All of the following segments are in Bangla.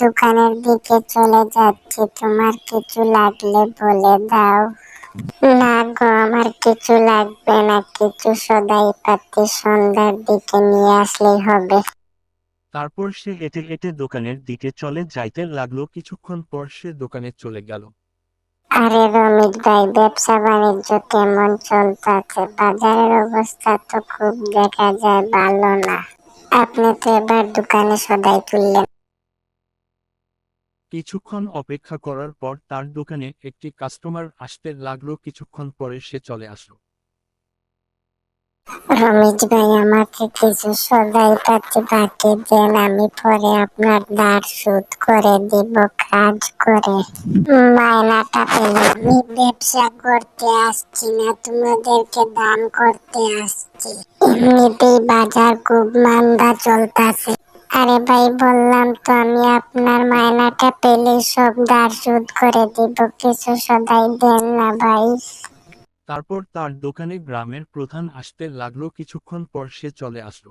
দোকানের দিকে চলে যাচ্ছি, তোমার কিছু লাগলে বলে দাও। না গো, আমার কিছু লাগবে না, কিছু সদাই পাতি সন্ধ্যার দিকে নিয়ে আসলেই হবে। তারপর সে হেঁটে হেঁটে দোকানের দিকে চলে যাইতে লাগলো। কিছুক্ষণ পর সে দোকানে চলে গেল। আরে রমিত ভাই, ব্যবসা বাণিজ্য কেমন চলতেছে? বাজারের অবস্থা তো খুব দেখা যায় ভালো না। আপনি তো এবার দোকানে সদাই তুললেন। কিছুক্ষণ অপেক্ষা করার পর তার দোকানে একটি কাস্টমার আসতে লাগলো। কিছুক্ষণ পরে সে চলে আসলো। রমেশ ভাই, আমাকে কিছু সদাই পাতি বাকি দেন, আমি পরে আপনার ধার শোধ করে দিব কাজ করে। মায়নাটা পেলে আমি ব্যবসা করতে আসছি না, তোমাদেরকে দান করতে আসছি। এমনিতেই বাজার খুব মান্দা চলতেছে। আরে ভাই, বললাম তো আমি আপনার মায়নাটা পেলে সব ধার শোধ করে দিব, কিছু সদাই দেন না ভাই। তারপর তার দোকানে গ্রামের প্রধান আসতে লাগলো। কিছুক্ষণ পর সে চলে আসলো।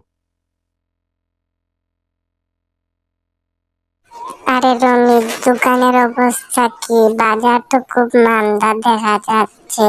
আরে রমিত, দোকানের অবস্থা কি? বাজার তো খুব মান্দা দেখা যাচ্ছে,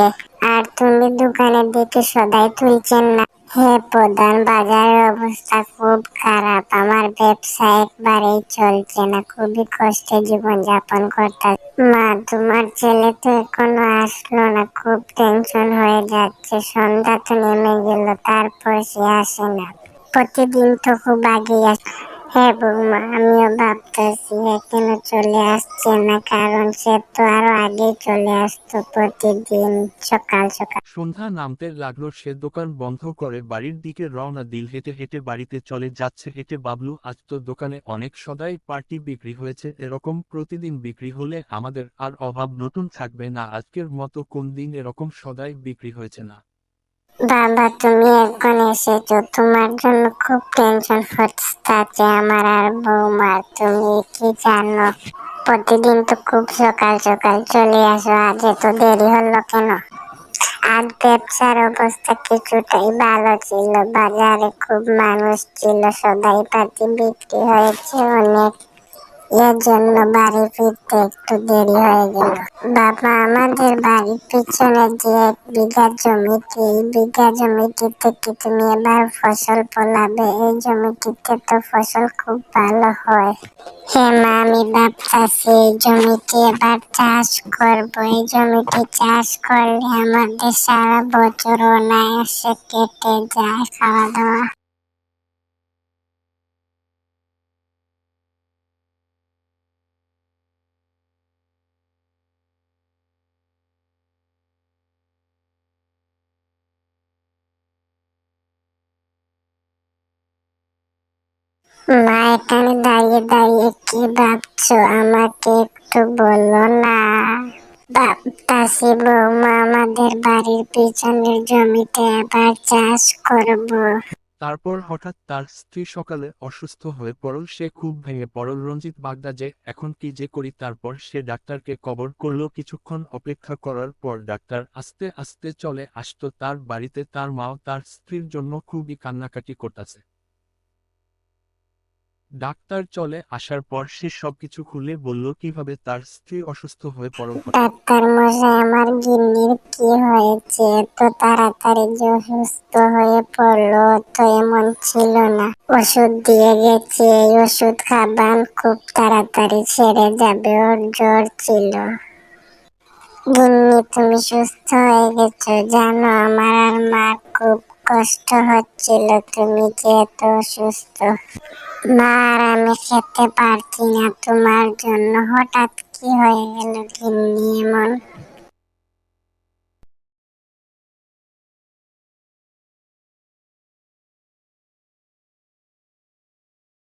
আর তুমি দোকানের দিকে সদাই তুলছেন না। হ্যাঁ প্রধান, বাজারের অবস্থা খুব খারাপ, আমার ব্যবসা একবারেই চলছে না, খুবই কষ্টে জীবন যাপন করতে। মা, তোমার ছেলে তো এখনো আসলো না, খুব টেনশন হয়ে যাচ্ছে। সন্ধ্যা তো নেমে গেল, তারপর সে আসে না। প্রতিদিন তো খুব আগে আসে। হ্যাঁ বৌমা, আমিও ভাবতেছি এখনো চলে আসছে না, কারণ সে তো আরো আগেই চলে আসতো প্রতিদিন সকাল সকাল। সন্ধ্যা নামতে লাগলো। সে দোকান বন্ধ করে বাড়ির দিকে রওনা দিল। হেঁটে হেঁটে বাড়িতে চলে যাচ্ছে। হেঁটে ভাবলো, আজ তো দোকানে অনেক সদাই পার্টি বিক্রি হয়েছে, এরকম প্রতিদিন বিক্রি হলে আমাদের আর অভাব নতুন থাকবে না। আজকের মতো কোন দিন এরকম সদাই বিক্রি হয়েছে না। বাবা, তুমি এখন এসেছো, তোমার জন্য খুব টেনশন হচ্ছে আমার আর বৌমার। তুমি কি জানো, প্রতিদিন তো খুব সকাল সকাল চলে আসো, আজ এত দেরি হলো কেন? আজ ব্যবসার অবস্থা কিছুটাই ভালো ছিল, বাজারে খুব মানুষ ছিল, সদাই পাতি বিক্রি হয়েছে অনেক, এর জন্য বাড়ি ফিরতে একটু দেরি হয়ে গেল। বাবা, আমাদের বাড়ির পিছনে যে 1 বিঘা জমিতে, এই বিঘা জমিটিতে কি তুমি এবার ফসল ফলাবে? এই জমিটিতে তো ফসল খুব ভালো হয়। হ্যাঁ মা, আমি ভাবতেছি এই জমিটি এবার চাষ করব। এই জমিটি চাষ করলে আমাদের সারা বছর অনায়াসে কেটে যায় খাওয়া দাওয়া। মা, এখানে দাঁড়িয়ে দাঁড়িয়ে কি ভাবছো, আমাকে একটু বলো না। ভাবতাছি বৌমা, আমাদের বাড়ির পিছনের জমিতে এবার চাষ করব। তারপর হঠাৎ তার স্ত্রী সকালে অসুস্থ হয়ে পড়ল। সে খুব ভেঙে পড়ল। রঞ্জিত বাগদা যে এখন কি যে করি। তারপর সে ডাক্তারকে খবর করলো। কিছুক্ষণ অপেক্ষা করার পর ডাক্তার আস্তে আস্তে চলে আসতো তার বাড়িতে। তার মাও তার স্ত্রীর জন্য খুবই কান্নাকাটি করতেছে। ডাক্তার চলে আসার পর সে সবকিছু খুলে বলল কিভাবে তার স্ত্রী অসুস্থ হয়ে পড়ল হঠাৎ। ডাক্তার মশাই, আমার গিন্নির কি হয়েছে? এত তাড়াতাড়ি যে অসুস্থ হয়ে পড়লো তো এমন ছিল না। ওষুধ দিয়ে গেছে, এই ওষুধ খাবান, খুব তাড়াতাড়ি সেরে যাবে, ওর জ্বর ছিল। গিন্নি, তুমি সুস্থ হয়ে গেছো? জানো, আমার আর মার খুব কষ্ট হচ্ছিল, তুমি যে এত অসুস্থ। মা আর আমি খেতে পারছি না তোমার জন্য। হঠাৎ কি হয়ে গেল গিন্নি?